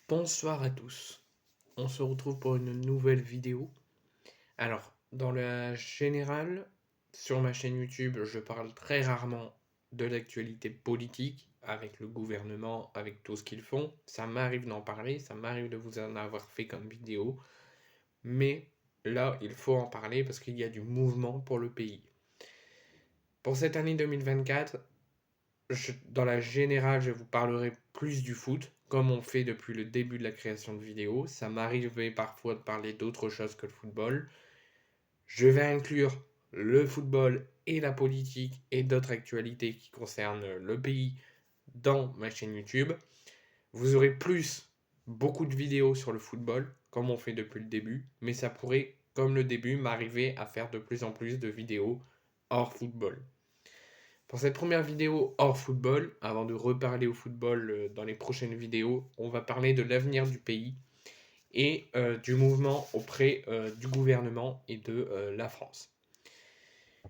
Bonsoir à tous. On se retrouve pour une nouvelle vidéo. Alors, dans la générale, sur ma chaîne YouTube, je parle très rarement de l'actualité politique avec le gouvernement, avec tout ce qu'ils font. Ça m'arrive d'en parler, ça m'arrive de vous en avoir fait comme vidéo, mais là, il faut en parler parce qu'il y a du mouvement pour le pays. Pour cette année 2024, dans la générale, je vous parlerai plus du foot, comme on fait depuis le début de la création de vidéos. Ça m'arrivait parfois de parler d'autre chose que le football. Je vais inclure le football et la politique et d'autres actualités qui concernent le pays dans ma chaîne YouTube. Vous aurez beaucoup de vidéos sur le football, comme on fait depuis le début, mais ça pourrait, comme le début, m'arriver à faire de plus en plus de vidéos hors football. Pour cette première vidéo hors football, avant de reparler au football dans les prochaines vidéos, on va parler de l'avenir du pays et du mouvement auprès du gouvernement et de la France.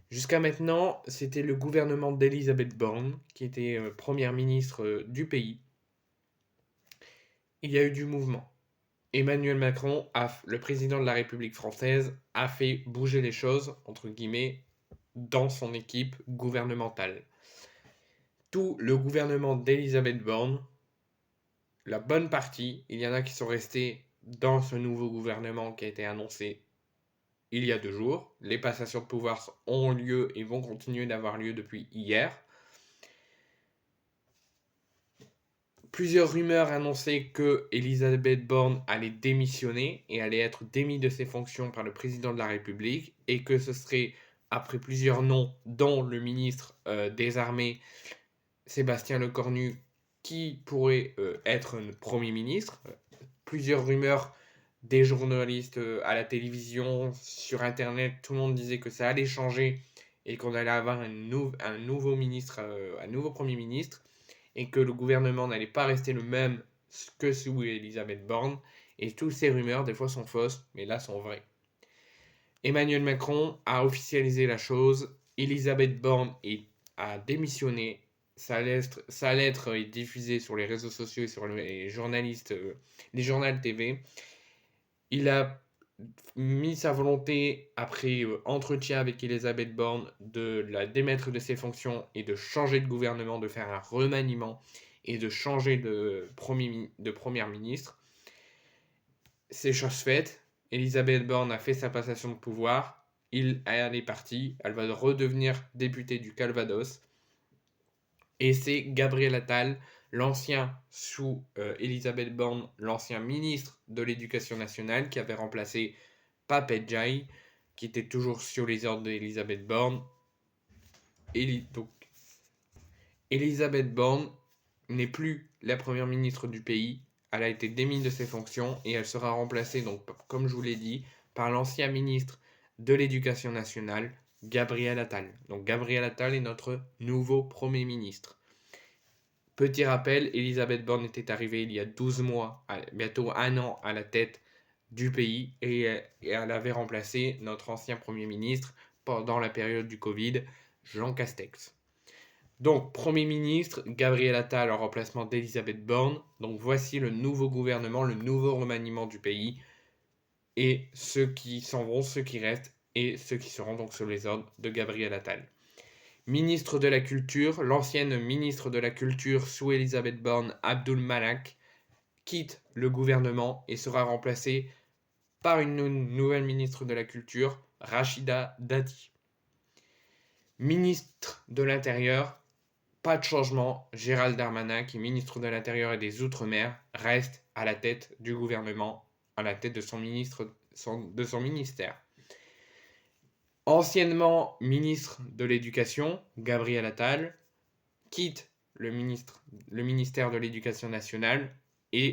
Jusqu'à maintenant, c'était le gouvernement d'Elisabeth Borne qui était première ministre du pays. Il y a eu du mouvement. Emmanuel Macron, le président de la République française, a fait bouger les choses, entre guillemets, dans son équipe gouvernementale. Tout le gouvernement d'Elisabeth Borne, la bonne partie, il y en a qui sont restés dans ce nouveau gouvernement qui a été annoncé il y a 2 jours. Les passations de pouvoir ont lieu et vont continuer d'avoir lieu depuis hier. Plusieurs rumeurs annonçaient que Elisabeth Borne allait démissionner et allait être démise de ses fonctions par le président de la République et que ce serait, après plusieurs noms, dont le ministre des Armées, Sébastien Lecornu, qui pourrait être le Premier ministre. Plusieurs rumeurs des journalistes à la télévision, sur Internet, tout le monde disait que ça allait changer et qu'on allait avoir un nouveau ministre, un nouveau Premier ministre, et que le gouvernement n'allait pas rester le même que sous Elisabeth Borne. Et toutes ces rumeurs, des fois, sont fausses, mais là, sont vraies. Emmanuel Macron a officialisé la chose. Elisabeth Borne a démissionné. Sa lettre est diffusée sur les réseaux sociaux et sur les journalistes, les journaux TV. Il a mis sa volonté, après entretien avec Elisabeth Borne, de la démettre de ses fonctions et de changer de gouvernement, de faire un remaniement et de changer de première ministre. C'est chose faite. Elisabeth Borne a fait sa passation de pouvoir. Elle est partie. Elle va redevenir députée du Calvados. Et c'est Gabriel Attal, l'ancien, sous Elisabeth Borne, l'ancien ministre de l'Éducation nationale, qui avait remplacé Pape Ndiaye, qui était toujours sur les ordres d'Elisabeth Borne. Donc, Elisabeth Borne n'est plus la première ministre du pays. Elle a été démise de ses fonctions et elle sera remplacée, donc, comme je vous l'ai dit, par l'ancien ministre de l'Éducation nationale, Gabriel Attal. Donc Gabriel Attal est notre nouveau Premier ministre. Petit rappel, Elisabeth Borne était arrivée il y a 12 mois, bientôt 1 an à la tête du pays et elle avait remplacé notre ancien Premier ministre pendant la période du Covid, Jean Castex. Donc, Premier ministre, Gabriel Attal en remplacement d'Elisabeth Borne. Donc, voici le nouveau gouvernement, le nouveau remaniement du pays. Et ceux qui s'en vont, ceux qui restent, et ceux qui seront donc sous les ordres de Gabriel Attal. Ministre de la Culture, l'ancienne ministre de la Culture sous Elisabeth Borne, Abdul Malak, quitte le gouvernement et sera remplacé par une nouvelle ministre de la Culture, Rachida Dati. Ministre de l'Intérieur, pas de changement, Gérald Darmanin, qui est ministre de l'Intérieur et des Outre-mer, reste à la tête du gouvernement, à la tête de son ministère. Anciennement ministre de l'Éducation, Gabriel Attal, quitte le ministère de l'Éducation nationale et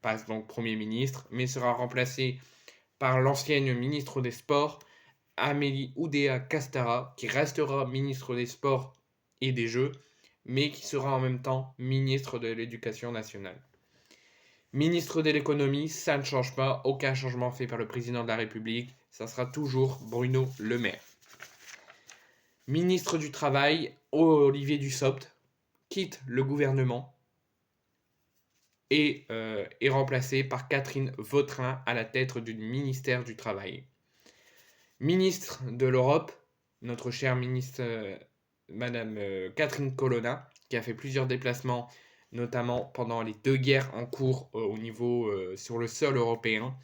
passe donc Premier ministre, mais sera remplacé par l'ancienne ministre des Sports, Amélie Oudéa-Castéra, qui restera ministre des Sports et des Jeux, mais qui sera en même temps ministre de l'Éducation nationale. Ministre de l'économie, ça ne change pas, aucun changement fait par le président de la République, ça sera toujours Bruno Le Maire. Ministre du Travail, Olivier Dussopt, quitte le gouvernement. est remplacée par Catherine Vautrin à la tête du ministère du Travail. Ministre de l'Europe, notre chère ministre Madame Catherine Colonna, qui a fait plusieurs déplacements, notamment pendant les 2 guerres en cours au niveau sur le sol européen,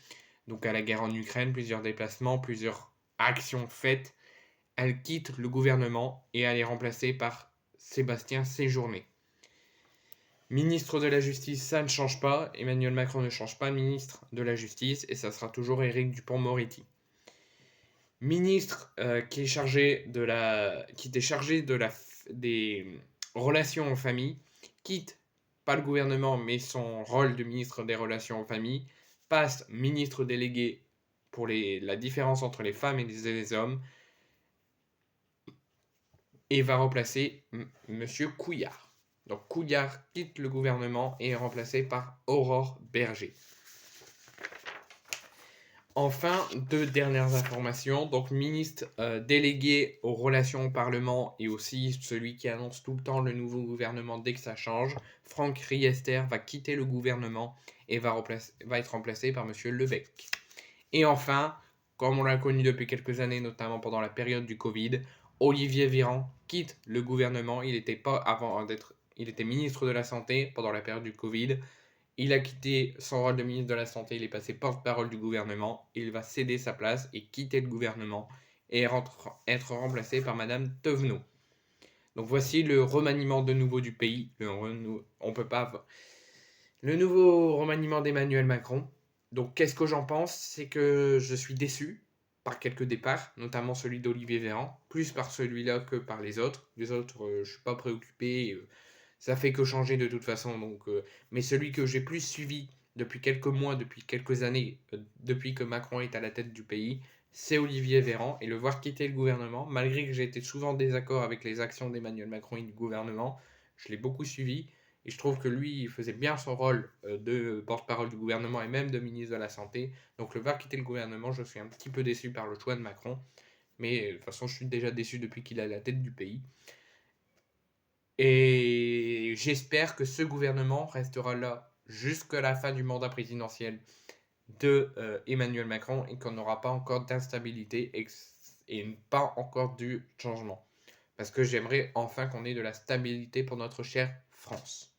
donc à la guerre en Ukraine, plusieurs déplacements, plusieurs actions faites. Elle quitte le gouvernement et elle est remplacée par Sébastien Séjourné. Ministre de la Justice, ça ne change pas. Emmanuel Macron ne change pas ministre de la Justice et ça sera toujours Éric Dupond-Moretti. Ministre qui était chargé des relations en famille, quitte pas le gouvernement mais son rôle de ministre des relations en famille, passe ministre délégué pour la différence entre les femmes et les hommes et va remplacer Monsieur Couillard. Donc Couillard quitte le gouvernement et est remplacé par Aurore Berger. Enfin, 2 dernières informations. Donc, ministre délégué aux relations au Parlement et aussi celui qui annonce tout le temps le nouveau gouvernement dès que ça change, Franck Riester va quitter le gouvernement et va être remplacé par Monsieur Lebec. Et enfin, comme on l'a connu depuis quelques années, notamment pendant la période du Covid, Olivier Véran quitte le gouvernement. Il était ministre de la Santé pendant la période du Covid. Il a quitté son rôle de ministre de la Santé, il est passé porte-parole du gouvernement, il va céder sa place et quitter le gouvernement et être remplacé par Madame Thévenot. Donc voici le remaniement de nouveau du pays, on peut pas le nouveau remaniement d'Emmanuel Macron. Donc qu'est-ce que j'en pense? C'est que je suis déçu par quelques départs, notamment celui d'Olivier Véran, plus par celui-là que par les autres. Les autres, je suis pas préoccupé. Ça fait que changer de toute façon. Mais celui que j'ai plus suivi depuis quelques mois, depuis quelques années, depuis que Macron est à la tête du pays, c'est Olivier Véran. Et le voir quitter le gouvernement, malgré que j'ai été souvent en désaccord avec les actions d'Emmanuel Macron et du gouvernement, je l'ai beaucoup suivi. Et je trouve que lui, il faisait bien son rôle de porte-parole du gouvernement et même de ministre de la Santé. Donc le voir quitter le gouvernement, je suis un petit peu déçu par le choix de Macron. Mais de toute façon, je suis déjà déçu depuis qu'il est à la tête du pays. Et j'espère que ce gouvernement restera là jusqu'à la fin du mandat présidentiel de Emmanuel Macron et qu'on n'aura pas encore d'instabilité et pas encore du changement. Parce que j'aimerais enfin qu'on ait de la stabilité pour notre chère France.